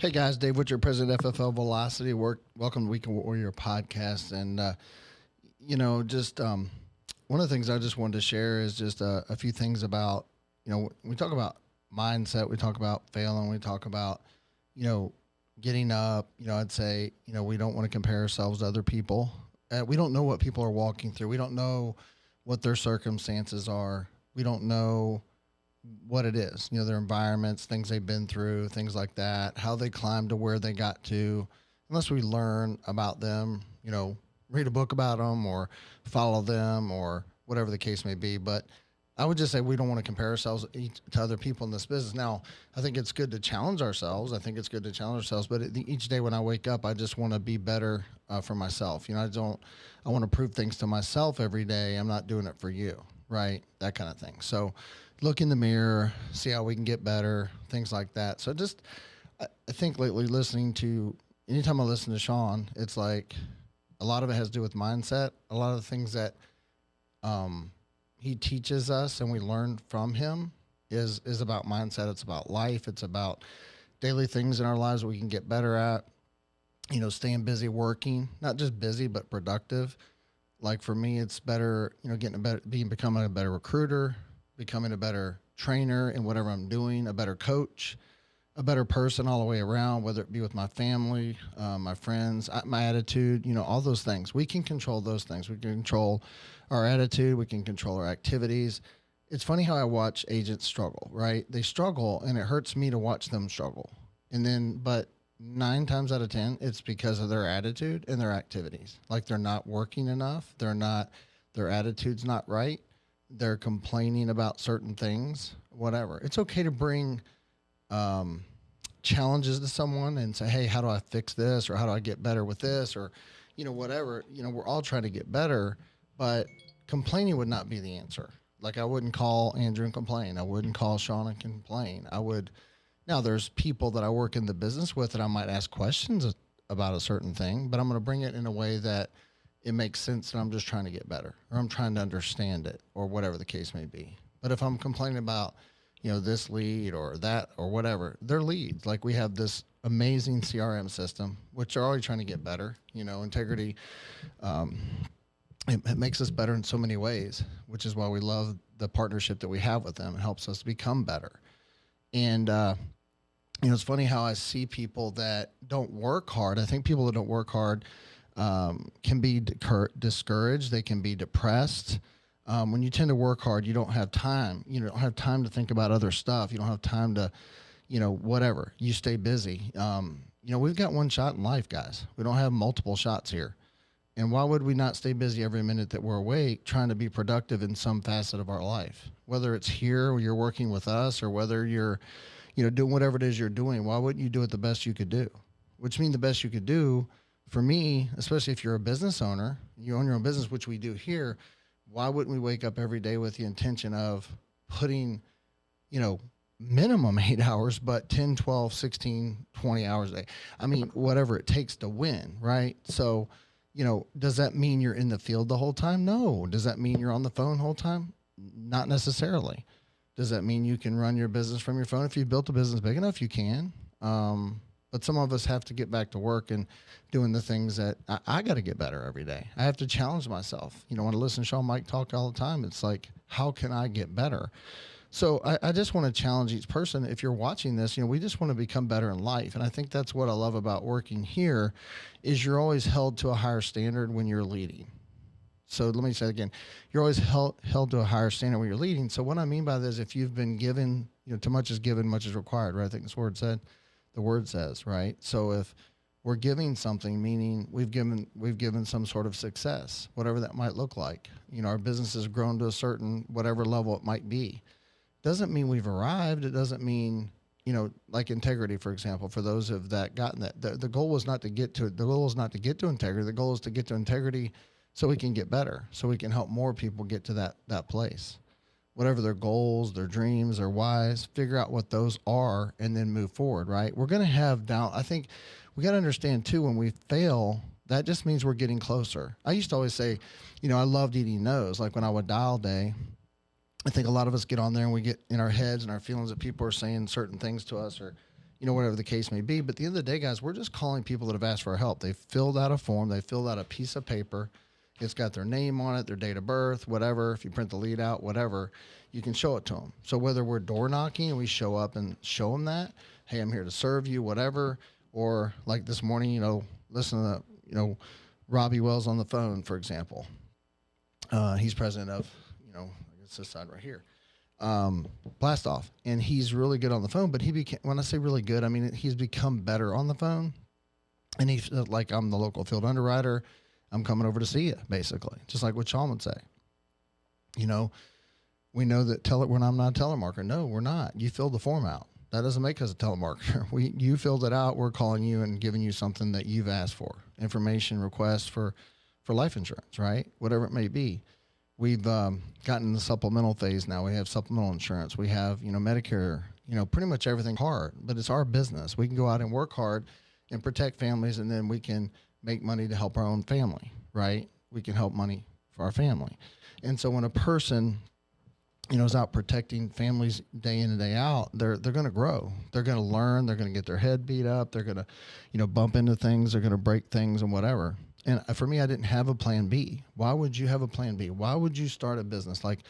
Hey guys, Dave Whichard, President FFL Velocity. Welcome to Weekend Warrior podcast. And, just one of the things I just wanted to share is just a few things about, we talk about mindset, we talk about failing, we talk about, getting up. I'd say, we don't want to compare ourselves to other people. We don't know what people are walking through. We don't know what their circumstances are. We don't know what it is, their environments, things they've been through, things like that, how they climbed to where they got to, unless we learn about them, read a book about them or follow them or whatever the case may be. But I would just say we don't want to compare ourselves to other people in this business. Now, I think it's good to challenge ourselves. But each day when I wake up, I just want to be better for myself. I want to prove things to myself every day. I'm not doing it for you, right? That kind of thing. So look in the mirror, see how we can get better, things like that. So I think lately anytime I listen to Sean, it's like a lot of it has to do with mindset. A lot of the things that he teaches us and we learn from him is about mindset. It's about life. It's about daily things in our lives that we can get better at, staying busy working, not just busy, but productive. Like for me, it's better, becoming a better recruiter, becoming a better trainer in whatever I'm doing, a better coach, a better person all the way around, whether it be with my family, my friends, my attitude, all those things. We can control those things. We can control our attitude. We can control our activities. It's funny how I watch agents struggle, right? They struggle and it hurts me to watch them struggle. But 9 times out of 10, it's because of their attitude and their activities. Like they're not working enough. Their attitude's not right. They're complaining about certain things, whatever. It's okay to bring challenges to someone and say, hey, how do I fix this? Or how do I get better with this? Or, whatever. We're all trying to get better, but complaining would not be the answer. Like I wouldn't call Andrew and complain. I wouldn't call Sean and complain. Now there's people that I work in the business with that I might ask questions about a certain thing, but I'm going to bring it in a way that it makes sense that I'm just trying to get better or I'm trying to understand it or whatever the case may be. But if I'm complaining about, this lead or that or whatever, they're leads. Like we have this amazing CRM system, which are always trying to get better, integrity. It makes us better in so many ways, which is why we love the partnership that we have with them. It helps us become better. And, it's funny how I see people that don't work hard. I think people that don't work hard can be discouraged. They can be depressed. When you tend to work hard, you don't have time. You don't have time to think about other stuff. You don't have time to, whatever. You stay busy. We've got one shot in life, guys. We don't have multiple shots here. And why would we not stay busy every minute that we're awake trying to be productive in some facet of our life? Whether it's here or you're working with us or whether you're, doing whatever it is you're doing, why wouldn't you do it the best you could do? Which means the best you could do for me, especially if you're a business owner, you own your own business, which we do here, why wouldn't we wake up every day with the intention of putting, minimum 8 hours, but 10, 12, 16, 20 hours a day? I mean, whatever it takes to win, right? So, does that mean you're in the field the whole time? No. Does that mean you're on the phone the whole time? Not necessarily. Does that mean you can run your business from your phone? If you've built a business big enough, you can. But some of us have to get back to work and doing the things that I got to get better every day. I have to challenge myself. When I listen to Sean Mike talk all the time, it's like, how can I get better? So I just want to challenge each person. If you're watching this, we just want to become better in life. And I think that's what I love about working here is you're always held to a higher standard when you're leading. So let me say it again. You're always held to a higher standard when you're leading. So what I mean by this, if you've been given, too much is given, much is required, right? I think the word says, right? So if we're giving something, meaning we've given some sort of success, whatever that might look like. Our business has grown to a certain whatever level it might be. Doesn't mean we've arrived. It doesn't mean, like integrity, for example, for those of that gotten that. The goal is not to get to integrity. The goal is to get to integrity so we can get better, so we can help more people get to that place. Whatever their goals, their dreams, their whys, figure out what those are and then move forward, right? We're going to have down. I think we got to understand too, when we fail, that just means we're getting closer. I used to always say, I loved eating no's. Like when I would dial day, I think a lot of us get on there and we get in our heads and our feelings that people are saying certain things to us or, whatever the case may be. But at the end of the day, guys, we're just calling people that have asked for our help. They filled out a form, they filled out a piece of paper. It's got their name on it, their date of birth, whatever. If you print the lead out, whatever, you can show it to them. So whether we're door knocking and we show up and show them that, hey, I'm here to serve you, whatever, or like this morning, listen to, Robbie Wells on the phone, for example. He's president of, I guess this side right here, Blast Off, and he's really good on the phone. But when I say really good, I mean he's become better on the phone, and he's like, I'm the local field underwriter. I'm coming over to see you, basically, just like what Sean would say. We know that when I'm not a telemarketer. No, we're not. You filled the form out. That doesn't make us a telemarketer. You filled it out. We're calling you and giving you something that you've asked for, information request for life insurance, right? Whatever it may be. We've gotten the supplemental phase now. We have supplemental insurance. We have, Medicare, pretty much everything hard, but it's our business. We can go out and work hard and protect families, and then we can make money to help our own family, right? We can help money for our family. And so when a person, is out protecting families day in and day out, they're going to grow. They're going to learn. They're going to get their head beat up. They're going to, bump into things. They're going to break things and whatever. And for me, I didn't have a plan B. Why would you have a plan B? Why would you start a business? Like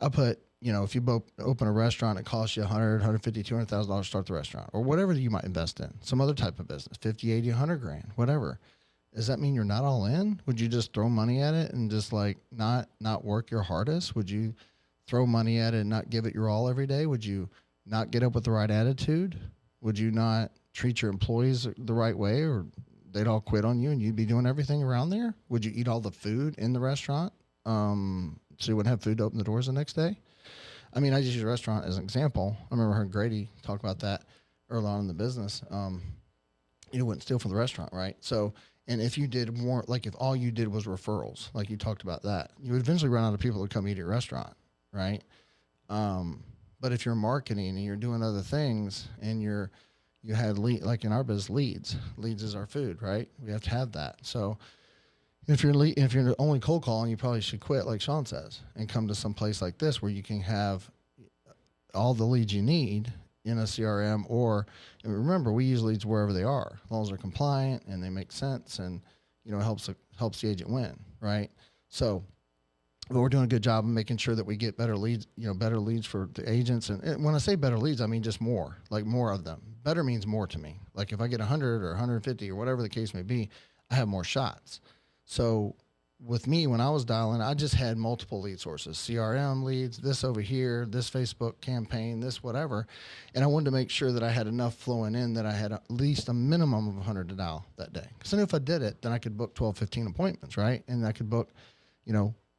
I put, if you open a restaurant, it costs you $100,000, $150,000, $200,000 to start the restaurant, or whatever you might invest in, some other type of business, 50, 80, 100 grand, whatever. Does that mean you're not all in? Would you just throw money at it and just like not work your hardest? Would you throw money at it and not give it your all every day? Would you not get up with the right attitude? Would you not treat your employees the right way, or they'd all quit on you and you'd be doing everything around there? Would you eat all the food in the restaurant so you wouldn't have food to open the doors the next day? I mean, I just use a restaurant as an example. I remember hearing Grady talk about that early on in the business. You wouldn't steal from the restaurant, right? So, and if you did more, like if all you did was referrals, like you talked about that, you would eventually run out of people to come eat at your restaurant, right? But if you're marketing and you're doing other things and you had like in our business, leads is our food, right? We have to have that. So if you're only cold calling, you probably should quit, like Sean says, and come to some place like this where you can have all the leads you need in a CRM, and remember, we use leads wherever they are, as long as they're compliant and they make sense, and helps the agent win, right? So, but we're doing a good job of making sure that we get better leads, better leads for the agents. And when I say better leads, I mean just more of them. Better means more to me. Like if I get 100 or 150 or whatever the case may be, I have more shots. So with me, when I was dialing, I just had multiple lead sources, CRM leads, this over here, this Facebook campaign, this whatever. And I wanted to make sure that I had enough flowing in that I had at least a minimum of 100 to dial that day. Because I knew if I did it, then I could book 12, 15 appointments, right? And I could book,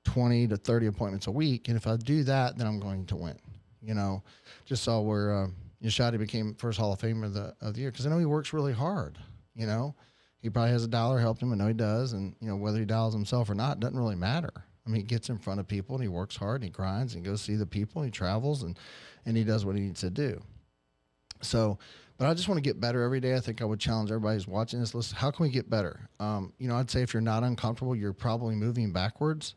20 to 30 appointments a week. And if I do that, then I'm going to win. Just saw where Shadi became first Hall of Famer of the year, because I know he works really hard, He probably has a dollar helped him. I know he does. And, whether he dials himself or not, doesn't really matter. I mean, he gets in front of people and he works hard and he grinds and goes see the people and he travels and he does what he needs to do. So, but I just want to get better every day. I think I would challenge everybody who's watching this list. How can we get better? I'd say if you're not uncomfortable, you're probably moving backwards.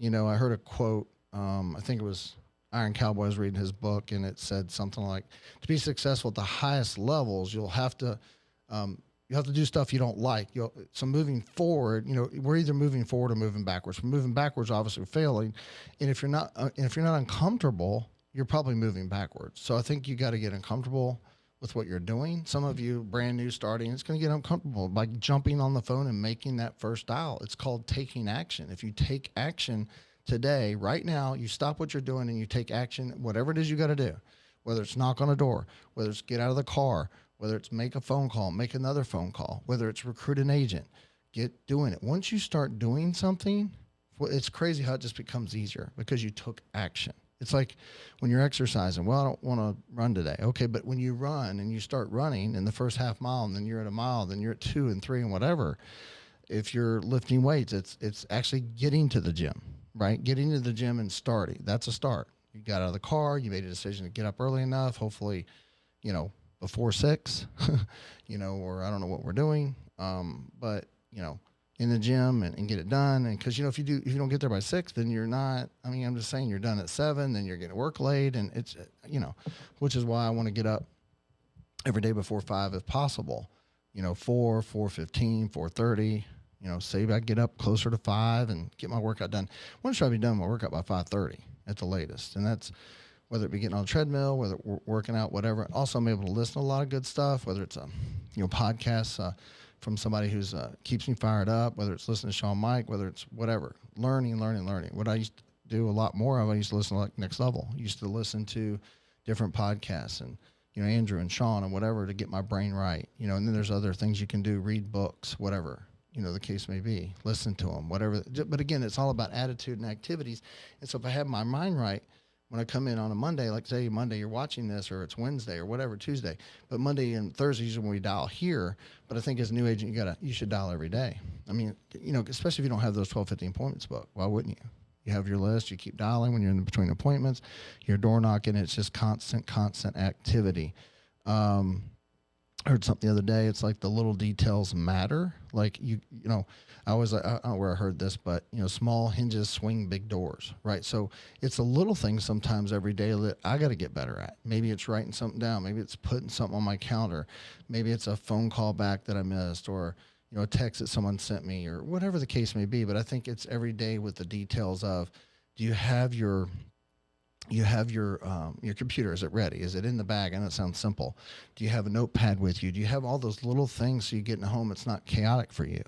I heard a quote, I think it was Iron Cowboy was reading his book, and it said something like, to be successful at the highest levels, you'll have to do stuff you don't like. So moving forward, we're either moving forward or moving backwards. We're moving backwards, obviously we're failing. And if you're not uncomfortable, you're probably moving backwards. So I think you got to get uncomfortable with what you're doing. Some of you brand new starting, it's going to get uncomfortable by jumping on the phone and making that first dial. It's called taking action. If you take action today, right now, you stop what you're doing and you take action, whatever it is you got to do, whether it's knock on a door, whether it's get out of the car, whether it's make a phone call, make another phone call, whether it's recruit an agent, get doing it. Once you start doing something, it's crazy how it just becomes easier because you took action. It's like when you're exercising. Well, I don't want to run today. Okay, but when you run and you start running in the first half mile, and then you're at a mile, then you're at 2 and 3 and whatever. If you're lifting weights, it's actually getting to the gym, right? Getting to the gym and starting. That's a start. You got out of the car. You made a decision to get up early enough. Hopefully, before 6, or I don't know what we're doing. But in the gym and get it done. And because, if you don't get there by 6, then you're not, I'm just saying you're done at 7, then you're getting to work late. And it's, which is why I want to get up every day before 5 if possible. 4, 4:15, 4:30. Say I get up closer to 5 and get my workout done. I want to try to be done with my workout by 5:30 at the latest, and that's whether it be getting on the treadmill, whether working out, whatever. Also, I'm able to listen to a lot of good stuff, whether it's podcasts from somebody who's keeps me fired up, whether it's listening to Sean Mike, whether it's whatever, learning. What I used to do a lot more of, I used to listen to like Next Level. I used to listen to different podcasts and Andrew and Sean and whatever to get my brain right. And then there's other things you can do, read books, whatever. The case may be, listen to them, whatever. But again, it's all about attitude and activities. And so if I have my mind right, when I come in on a Monday, like say Monday you're watching this, or it's Wednesday or whatever, Tuesday, but Monday and Thursday usually when we dial here. But I think as a new agent, you should dial every day. I mean, especially if you don't have those 12, 15 appointments booked, why wouldn't you? You have your list, you keep dialing when you're in between appointments, you're door knocking. It's just constant activity. I heard something the other day. It's like the little details matter. Like I don't know where I heard this, but small hinges swing big doors, right? So it's a little thing sometimes every day that I got to get better at. Maybe it's writing something down. Maybe it's putting something on my calendar. Maybe it's a phone call back that I missed, or a text that someone sent me, or whatever the case may be. But I think it's every day with the details of, do you have your computer? Is it ready? Is it in the bag? I know it sounds simple. Do you have a notepad with you? Do you have all those little things so you get in home? It's not chaotic for you.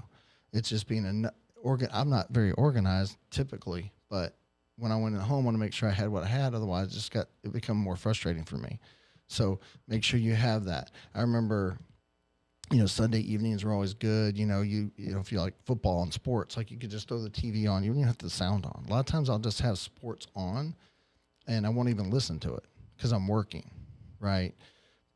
It's just being I'm not very organized typically, but when I went in home, I want to make sure I had what I had. Otherwise, it become more frustrating for me. So make sure you have that. I remember, Sunday evenings were always good. If you like football and sports, like you could just throw the TV on. You don't even have the sound on. A lot of times I'll just have sports on, and I won't even listen to it because I'm working, right?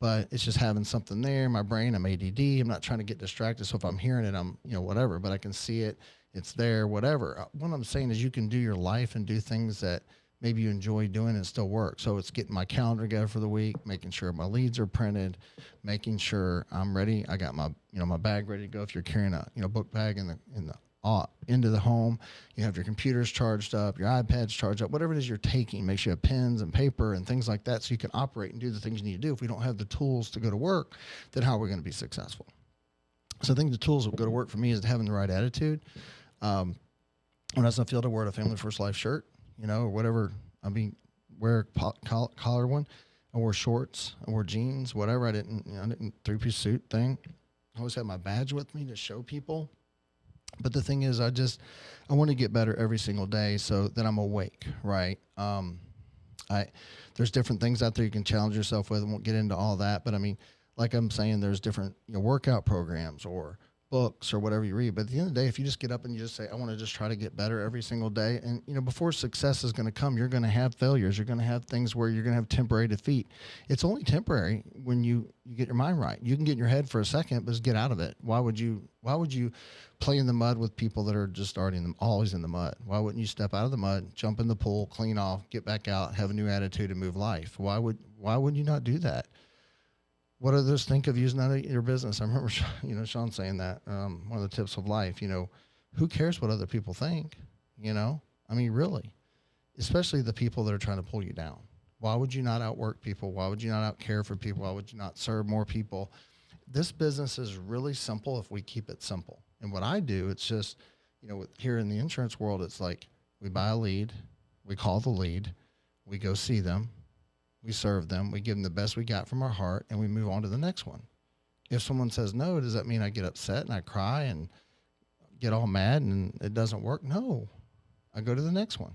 But it's just having something there. My brain, I'm ADD. I'm not trying to get distracted. So if I'm hearing it, I'm, whatever, but I can see it. It's there, whatever. What I'm saying is you can do your life and do things that maybe you enjoy doing and still work. So it's getting my calendar together for the week, making sure my leads are printed, making sure I'm ready. I got my, my bag ready to go. If you're carrying a, book bag in the into the home, you have your computers charged up, your iPads charged up, whatever it is you're taking. Make sure you have pens and paper and things like that so you can operate and do the things you need to do. If we don't have the tools to go to work, then how are we going to be successful? So I think the tools that go to work for me is having the right attitude. When I was in the field, I wore a Family First Life shirt, or whatever. Wear a collar one. I wore shorts. I wore jeans, whatever. I didn't three-piece suit thing. I always had my badge with me to show people. But the thing is, I want to get better every single day so that I'm awake, right? There's different things out there you can challenge yourself with. I won't get into all that, but like I'm saying, there's different workout programs or books or whatever you read. But at the end of the day, if you just get up and you just say, I want to just try to get better every single day. And, before success is going to come, you're going to have failures. You're going to have things where you're going to have temporary defeat. It's only temporary when you get your mind right. You can get in your head for a second, but just get out of it. Why would you play in the mud with people that are just always in the mud? Why wouldn't you step out of the mud, jump in the pool, clean off, get back out, have a new attitude and move life? Why would you not do that? What others think of using that in your business? I remember, Sean saying that, one of the tips of life, who cares what other people think? Really, especially the people that are trying to pull you down. Why would you not outwork people? Why would you not outcare for people? Why would you not serve more people? This business is really simple if we keep it simple. And what I do, it's just, here in the insurance world, it's like we buy a lead, we call the lead, we go see them, we serve them, we give them the best we got from our heart, and we move on to the next one. If someone says no, does that mean I get upset and I cry and get all mad and it doesn't work? No. I go to the next one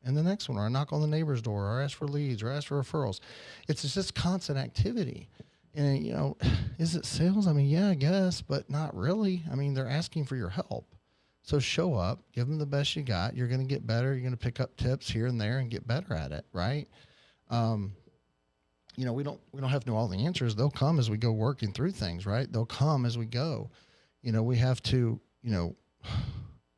and the next one, or I knock on the neighbor's door, or ask for leads, or ask for referrals. It's just constant activity. And, is it sales? Yeah, I guess, but not really. They're asking for your help. So show up, give them the best you got. You're going to get better. You're going to pick up tips here and there and get better at it, right? We don't have to know all the answers. They'll come as we go working through things, right? They'll come as we go. We have to,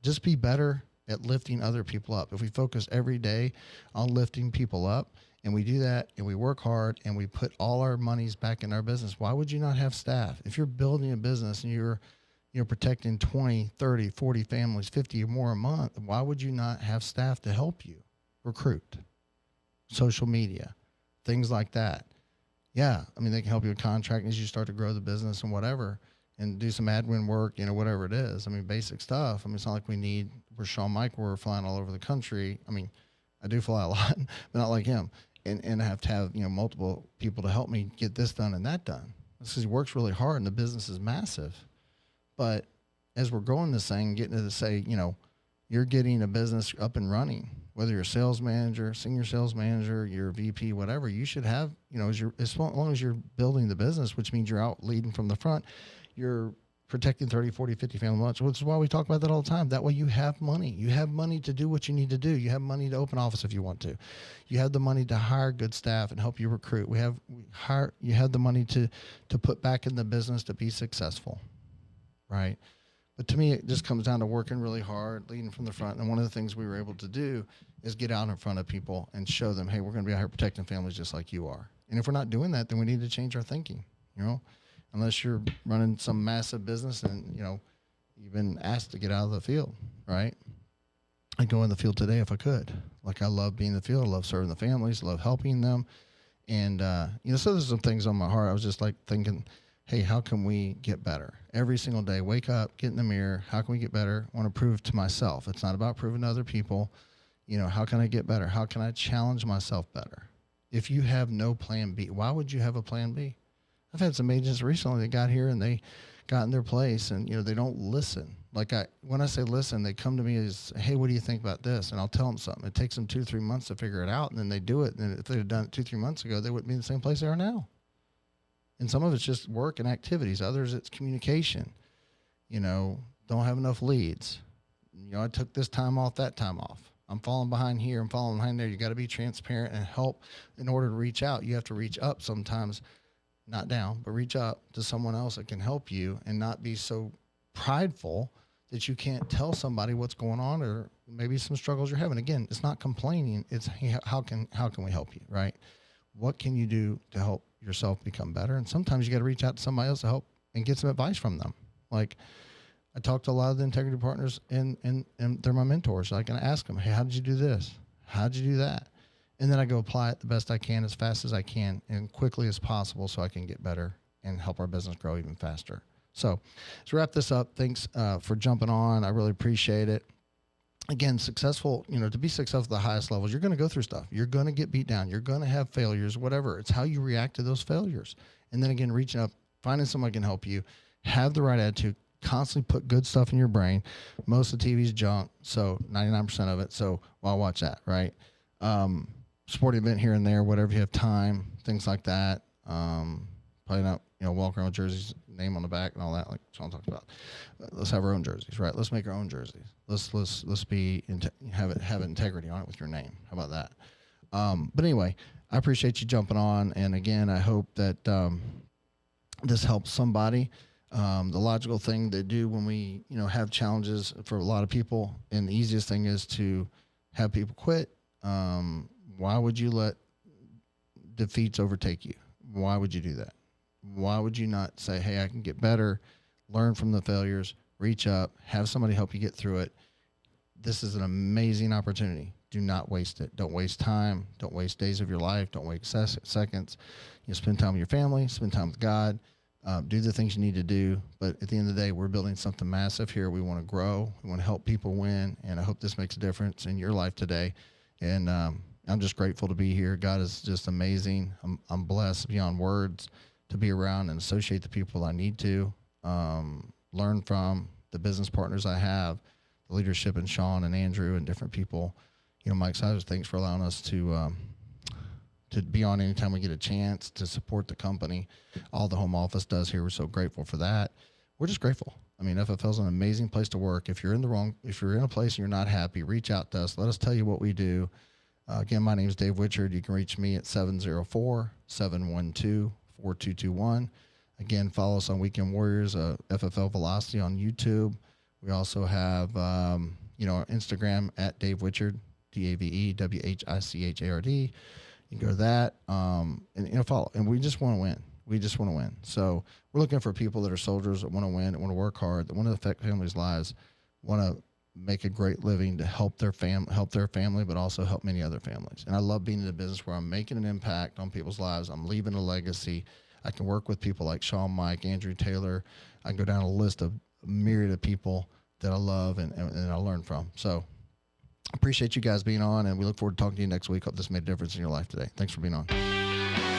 just be better at lifting other people up. If we focus every day on lifting people up, and we do that, and we work hard, and we put all our monies back in our business, why would you not have staff? If you're building a business and you're protecting 20, 30, 40 families, 50 or more a month, why would you not have staff to help you recruit? Social media, things like that. Yeah, I mean, they can help you with contracting as you start to grow the business and whatever, and do some admin work, whatever it is. I mean, basic stuff. I mean, it's not like we're Sean Mike, we're flying all over the country. I mean, I do fly a lot, but not like him. And I have to have, multiple people to help me get this done and that done. This is, he works really hard and the business is massive. But as we're growing this thing, getting to say, you're getting a business up and running, whether you're a sales manager, senior sales manager, you're a VP, whatever, you should have, as long as you're building the business, which means you're out leading from the front, you're protecting 30, 40, 50 family months, which is why we talk about that all the time. That way you have money. You have money to do what you need to do. You have money to open office if you want to. You have the money to hire good staff and help you recruit. You have the money to put back in the business to be successful, right? But to me, it just comes down to working really hard, leading from the front. And one of the things we were able to do is get out in front of people and show them, hey, we're going to be out here protecting families just like you are. And if we're not doing that, then we need to change our thinking, unless you're running some massive business and, you've been asked to get out of the field, right? I'd go in the field today if I could. Like, I love being in the field. I love serving the families. I love helping them. And, so there's some things on my heart. I was just like thinking, hey, how can we get better? Every single day, wake up, get in the mirror. How can we get better? I want to prove to myself. It's not about proving to other people. How can I get better? How can I challenge myself better? If you have no plan B, why would you have a plan B? I've had some agents recently that got here and they got in their place and, they don't listen. Like, when I say listen, they come to me as, hey, what do you think about this? And I'll tell them something. It takes them 2-3 months to figure it out, and then they do it. And if they'd have done it 2-3 months ago, they wouldn't be in the same place they are now. And some of it's just work and activities. Others, it's communication. Don't have enough leads. I took this time off, that time off. I'm falling behind here. I'm falling behind there. You got to be transparent and help. In order to reach out, you have to reach up sometimes, not down, but reach up to someone else that can help you and not be so prideful that you can't tell somebody what's going on or maybe some struggles you're having. Again, it's not complaining. It's, hey, how can we help you, right? What can you do to help yourself become better? And sometimes you got to reach out to somebody else to help and get some advice from them. Like, I talk to a lot of the integrity partners and they're my mentors. So I can ask them, hey, how did you do this? How did you do that? And then I go apply it the best I can, as fast as I can, and quickly as possible so I can get better and help our business grow even faster. So let's wrap this up. Thanks for jumping on. I really appreciate it. Again, successful, to be successful at the highest levels, you're going to go through stuff. You're going to get beat down. You're going to have failures, whatever. It's how you react to those failures. And then again, reaching up, finding someone can help you, have the right attitude, constantly put good stuff in your brain. Most of the TV's junk, so 99% of it. So I'll watch that, right? Sporting event here and there, whatever you have time, things like that. Probably not, walk around with jerseys, name on the back and all that, like Sean talked about. Let's have our own jerseys, right? Let's make our own jerseys. Let's be have integrity on it with your name. How about that? But anyway, I appreciate you jumping on, and again, I hope that this helps somebody. The logical thing to do when we have challenges for a lot of people, and the easiest thing is to have people quit. Why would you let defeats overtake you? Why would you do that? Why would you not say, hey, I can get better, learn from the failures, reach up, have somebody help you get through it? This is an amazing opportunity. Do not waste it. Don't waste time. Don't waste days of your life. Don't waste seconds. Spend time with your family, spend time with God, do the things you need to do. But at the end of the day, we're building something massive here. We want to grow. We want to help people win. And I hope this makes a difference in your life today. And I'm just grateful to be here. God is just amazing. I'm blessed beyond words to be around and associate the people I need to, learn from, the business partners I have, the leadership, and Sean and Andrew and different people. Mike Sizers, thanks for allowing us to be on anytime we get a chance to support the company. All the home office does here. We're so grateful for that. We're just grateful. I mean, FFL is an amazing place to work. If you're in a place and you're not happy, reach out to us. Let us tell you what we do. Again, my name is Dave Whichard. You can reach me at 704-712-4221. Again, follow us on Weekend Warriors, FFL Velocity on YouTube. We also have, our Instagram at Dave Whichard, DaveWhichard. You can go to that, and follow. And we just want to win. We just want to win. So we're looking for people that are soldiers that want to win, that want to work hard, that want to affect families' lives, want to make a great living to help their family, but also help many other families. And I love being in a business where I'm making an impact on people's lives. I'm leaving a legacy. I can work with people like Sean, Mike, Andrew Taylor. I can go down a list of a myriad of people that I love and I learn from. So appreciate you guys being on, and we look forward to talking to you next week. Hope this made a difference in your life today. Thanks for being on.